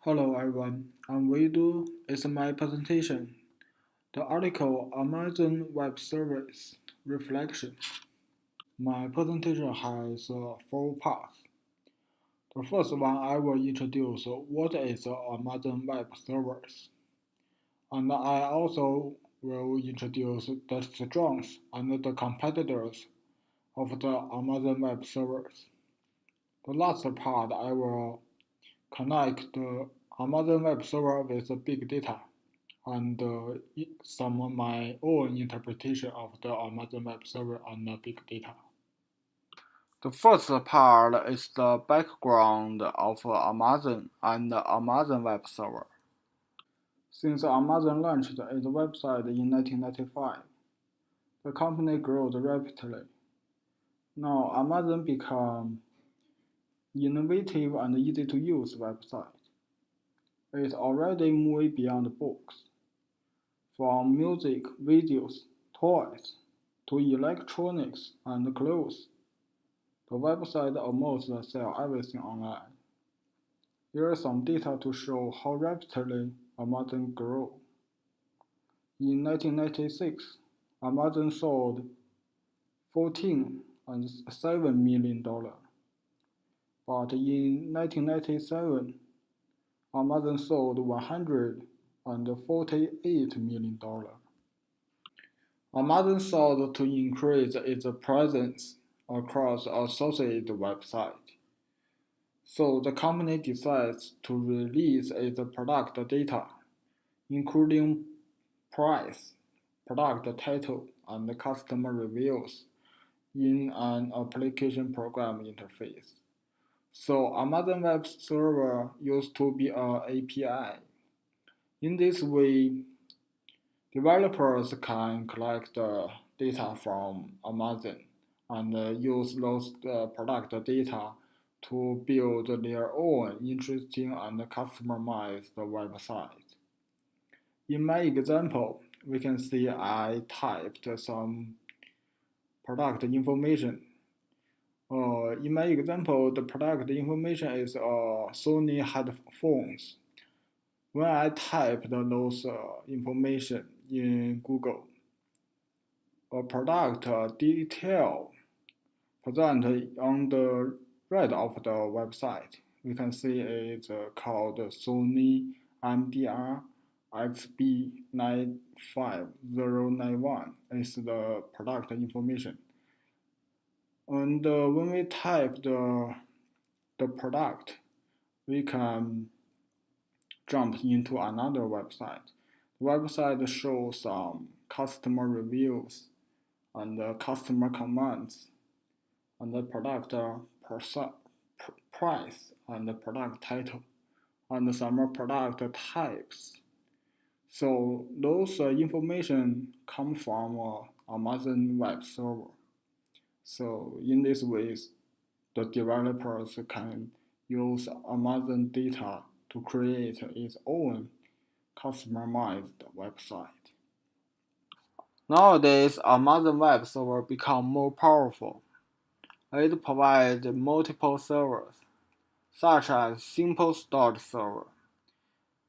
Hello everyone, I'm Weidu. It's my presentation. The article Amazon Web Service Reflection. My presentation has four parts. The first one I will introduce what is Amazon Web Service, and I also will introduce the strengths and the competitors of the Amazon Web Service. The last part I will connect the Amazon Web Server with big data and some of my own interpretation of the Amazon Web Server and the big data. The first part is the background of Amazon and the Amazon Web Server. Since Amazon launched its website in 1995, the company grew rapidly. Now Amazon became innovative and easy to use website. It already moved beyond books. From music, videos, toys, to electronics and clothes, the website almost sells everything online. Here is some data to show how rapidly Amazon grew. In 1996, Amazon sold $14.7 million, but in 1997, Amazon sold $148 million. Amazon sought to increase its presence across associated websites, so the company decides to release its product data, including price, product title, and customer reviews, in an application program interface. So Amazon Web Server used to be an API. In this way, developers can collect data from Amazon and use those product data to build their own interesting and customized website. In my example, we can see I typed some product information. In my example, the product information is Sony headphones. When I typed those information in Google, a product detail present on the right of the website. We can see it's called Sony MDR XB95091 is the product information. And when we type the product, we can jump into another website. The website shows some customer reviews and customer comments and the product price and the product title and some product types. So those information come from Amazon Web Server. So in this way, the developers can use Amazon data to create its own customized website. Nowadays, Amazon Web Server become more powerful. It provides multiple servers, such as Simple Start Server,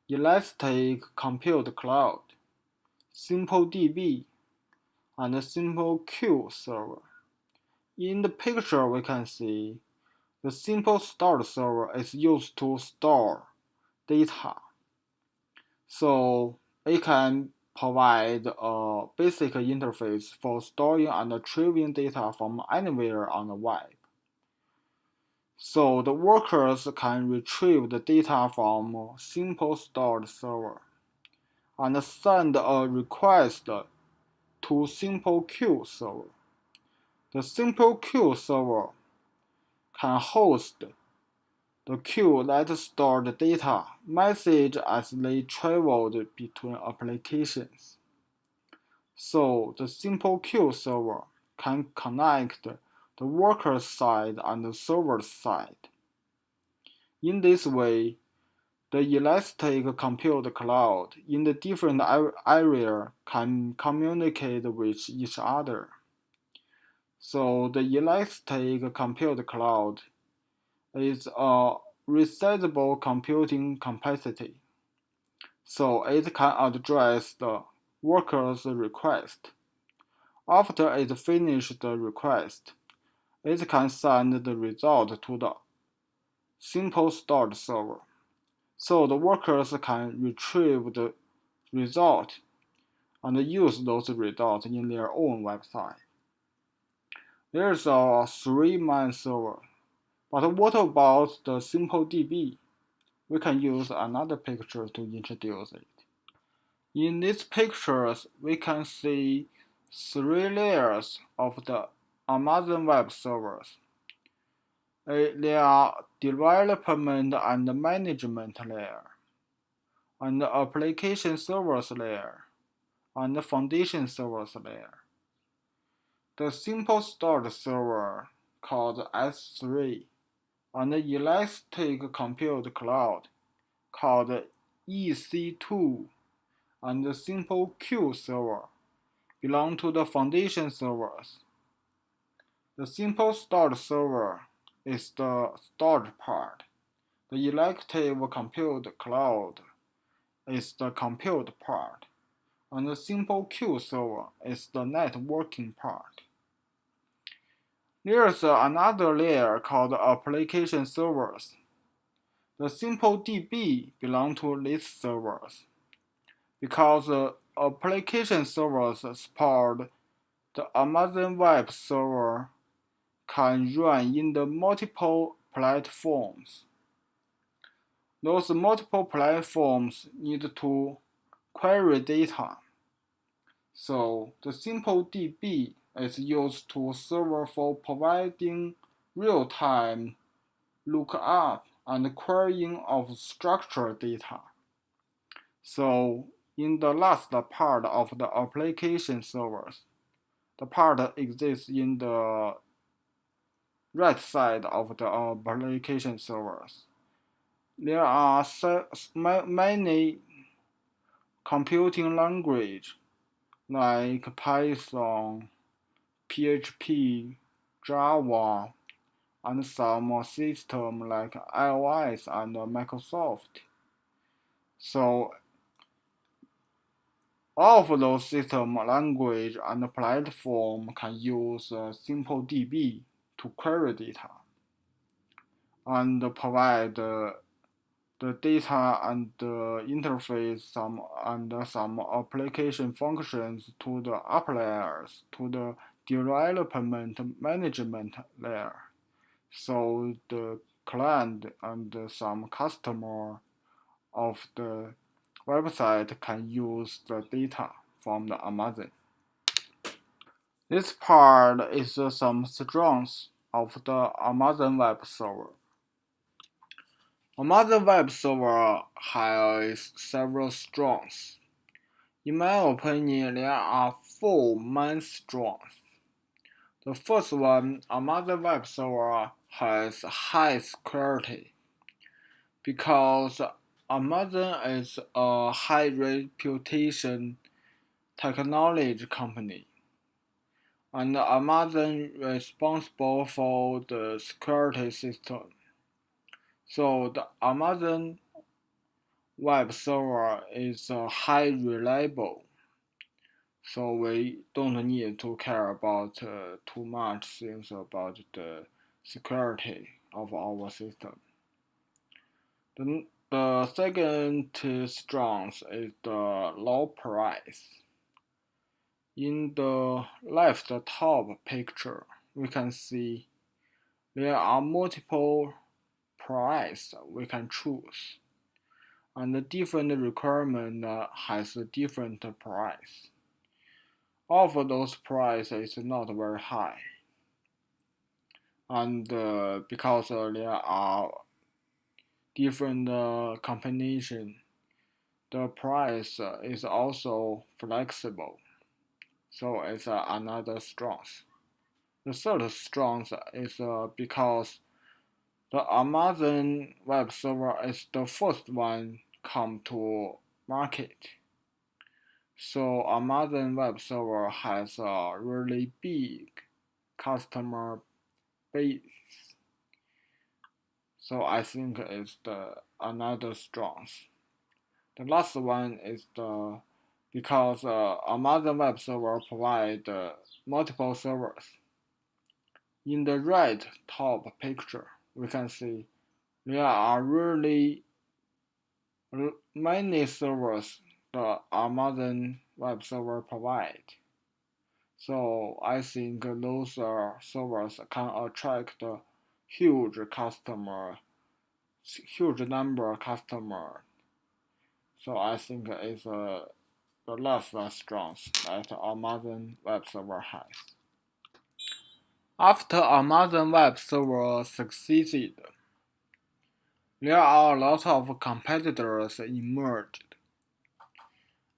Elastic Compute Cloud, SimpleDB, and SimpleQ Server. In the picture, we can see the Simple Start Server is used to store data. So it can provide a basic interface for storing and retrieving data from anywhere on the web. So the workers can retrieve the data from Simple Start Server and send a request to SimpleQ Server. The SimpleQ Server can host the queue that store the data message as they traveled between applications. So the SimpleQ server can connect the worker side and the server side. In this way, the Elastic Compute Cloud in the different area can communicate with each other. So the Elastic Compute Cloud is a resizable computing capacity, so it can address the worker's request. After it finishes the request, it can send the result to the simple storage server, so the workers can retrieve the result and use those results in their own website. There's a three-man server, but what about the simple DB? We can use another picture to introduce it. In these pictures, we can see three layers of the Amazon Web Servers. They are development and management layer, and the application servers layer, and the foundation servers layer. The simple storage server, called S3, and the elastic compute cloud, called EC2, and the simple queue server belong to the foundation servers. The simple storage server is the storage part. The elastic compute cloud is the compute part, and the simple queue server is the networking part. There's another layer called application servers. The simple DB belong to these servers because application servers support the Amazon Web Server can run in the multiple platforms. Those multiple platforms need to query data. So the simple DB is used to serve for providing real-time lookup and querying of structured data. So in the last part of the application servers, the part exists in the right side of the application servers. There are many computing languages like Python, PHP, Java, and some systems like iOS and Microsoft. So all of those system language and platform can use simple DB to query data and provide the data and the interface some application functions to the upper layers, to the development management layer. So the client and some customer of the website can use the data from the Amazon. This part is some strengths of the Amazon Web Server. Amazon Web Server has several strengths. In my opinion, there are four main strengths. The first one, Amazon Web Server has high security because Amazon is a high reputation technology company, and Amazon responsible for the security system. So the Amazon Web Server is high reliable. So we don't need to care about too much things about the security of our system. The second strength is the low price. In the left top picture, we can see there are multiple prices we can choose, and the different requirement has a different price. All of those prices is not very high, and because there are different combination, the price is also flexible. So it's another strength. The third strength is because the Amazon Web Server is the first one come to market. So Amazon Web Server has a really big customer base. So I think it's another strength. The last one is because Amazon Web Server provide multiple servers. In the right top picture, we can see there are really many servers the Amazon Web Server provide. So I think those servers can attract huge number of customer. So I think it's the last strength that Amazon Web Server has. After Amazon Web Server succeeded, there are a lot of competitors emerged.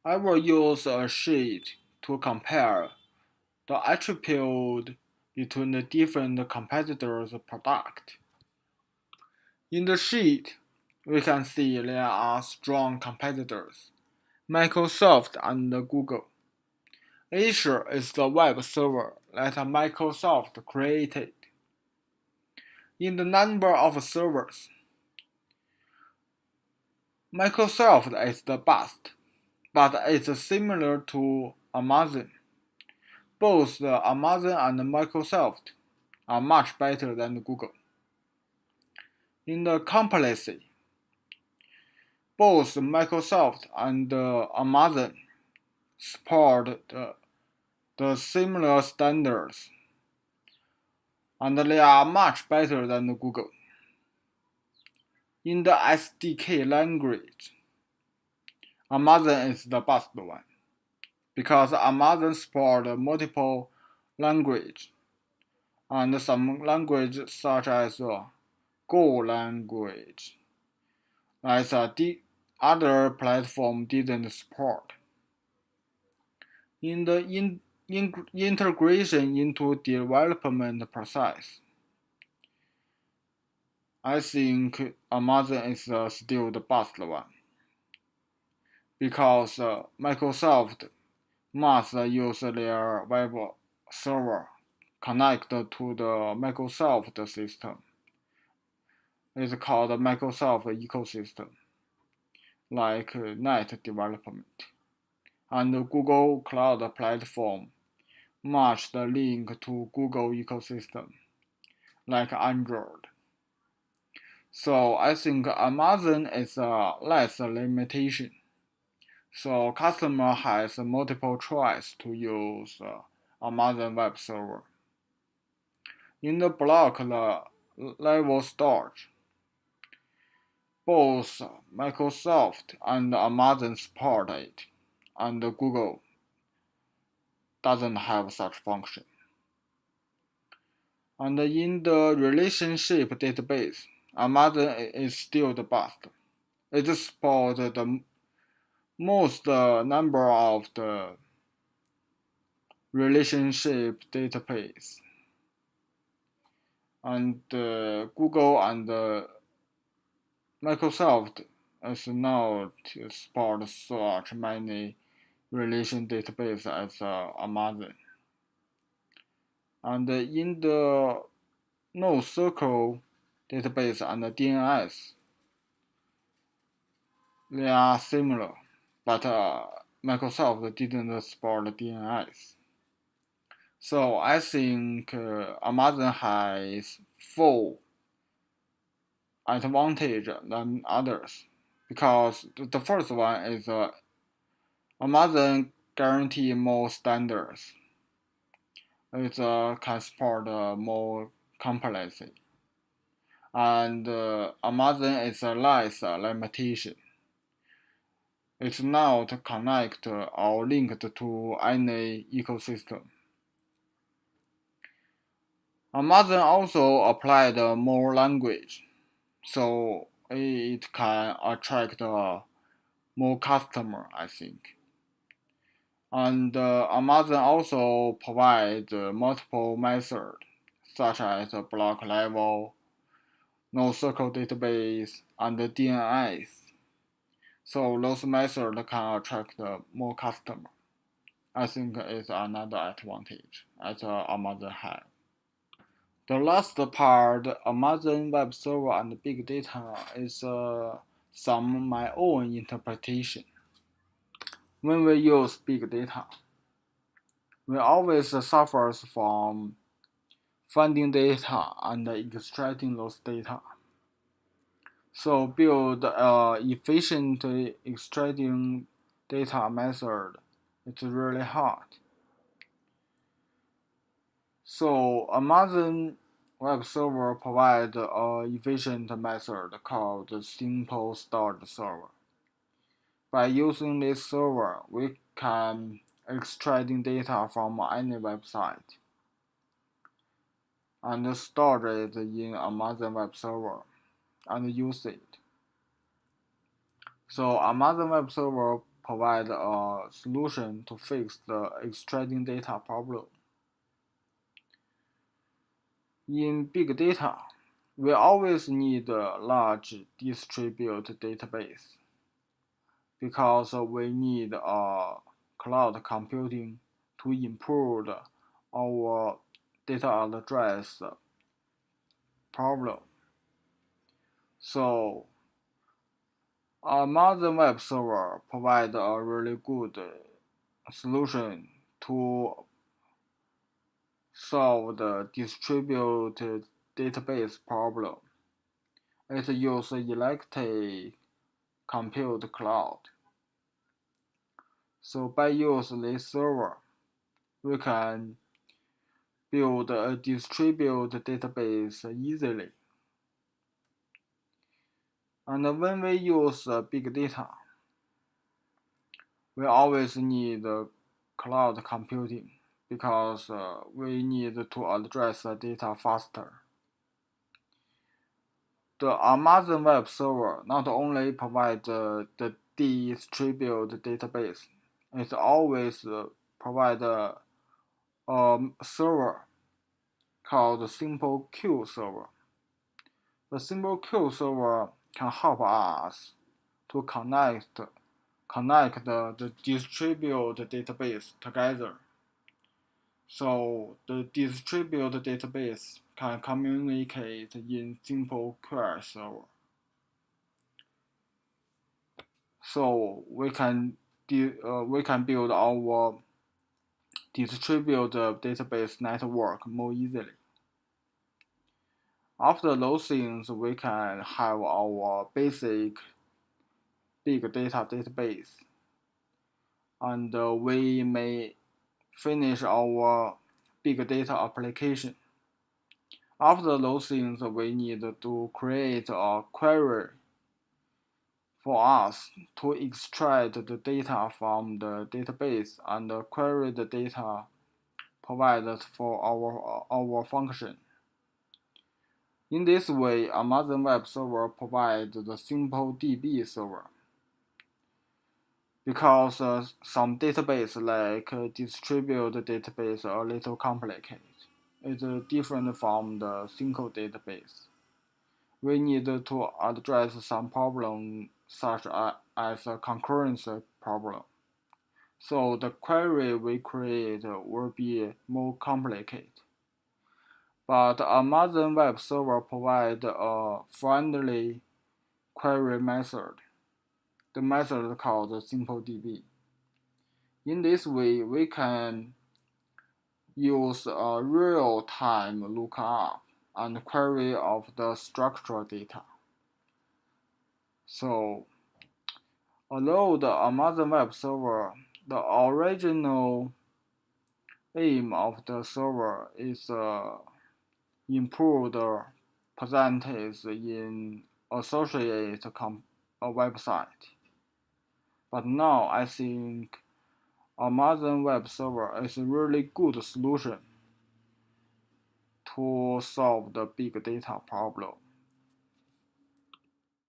I will use a sheet to compare the attribute between the different competitors' product. In the sheet, we can see there are strong competitors, Microsoft and Google. Azure is the web server that Microsoft created. In the number of servers, Microsoft is the best, but it's similar to Amazon. Both Amazon and Microsoft are much better than Google. In the complexity, both Microsoft and Amazon support the similar standards, and they are much better than Google. In the SDK language, Amazon is the best one, because Amazon supports multiple languages, and some languages such as Go language, as the other platform didn't support. In the integration into development process, I think Amazon is still the best one, because Microsoft must use their web server connected to the Microsoft system. It's called Microsoft ecosystem, like net development. And Google Cloud Platform must link to Google ecosystem, like Android. So I think Amazon is less limitation. So customer has multiple choice to use Amazon Web Server. In the block level storage, both Microsoft and Amazon support it, and Google doesn't have such function. And in the relationship database, Amazon is still the best. It supports the most number of the relationship database. And Google and Microsoft is not support such many relation database as Amazon. And in the NoSQL database and the DNS, they are similar, but Microsoft didn't support DNS. So I think Amazon has full advantage than others, because the first one is Amazon guarantee more standards. It can support more complexity, and Amazon is less limitation. It's not connect or linked to any ecosystem. Amazon also applied more language, so it can attract more customer, I think. And Amazon also provides multiple methods, such as block level, NoSQL database, and DNS. So those methods can attract more customer. I think it's another advantage that Amazon has. The last part, Amazon Web Server and Big Data, is some my own interpretation. When we use big data, we always suffer from finding data and extracting those data. So build a efficient extracting data method. It's really hard. So Amazon Web Server provides an efficient method called Simple Storage Server. By using this server, we can extracting data from any website and store it in Amazon Web Server and use it. So Amazon Web Server provides a solution to fix the extracting data problem. In big data, we always need a large distributed database because we need a cloud computing to improve our data address problem. So Amazon Web Server provides a really good solution to solve the distributed database problem. It uses electric compute cloud. So by using this server, we can build a distributed database easily. And when we use big data, we always need cloud computing because we need to address the data faster. The Amazon Web Server not only provides the distributed database, it always provides a server called Simple Queue Server. The Simple Queue Server can help us to connect the distributed database together. So the distributed database can communicate in simple query server. So we can build our distributed database network more easily. After those things, we can have our basic big data database, and we may finish our big data application. After those things, we need to create a query for us to extract the data from the database and query the data provided for our function. In this way, Amazon Web Server provides the simple DB server. Because some database like distributed database are a little complicated. It's different from the single database. We need to address some problem such as a concurrency problem. So the query we create will be more complicated. But Amazon Web Server provides a friendly query method. The method called SimpleDB. In this way, we can use a real-time lookup and query of the structural data. So, although the Amazon Web Server, the original aim of the server is improve the percentage in associate a website. But now I think Amazon Web Server is a really good solution to solve the big data problem.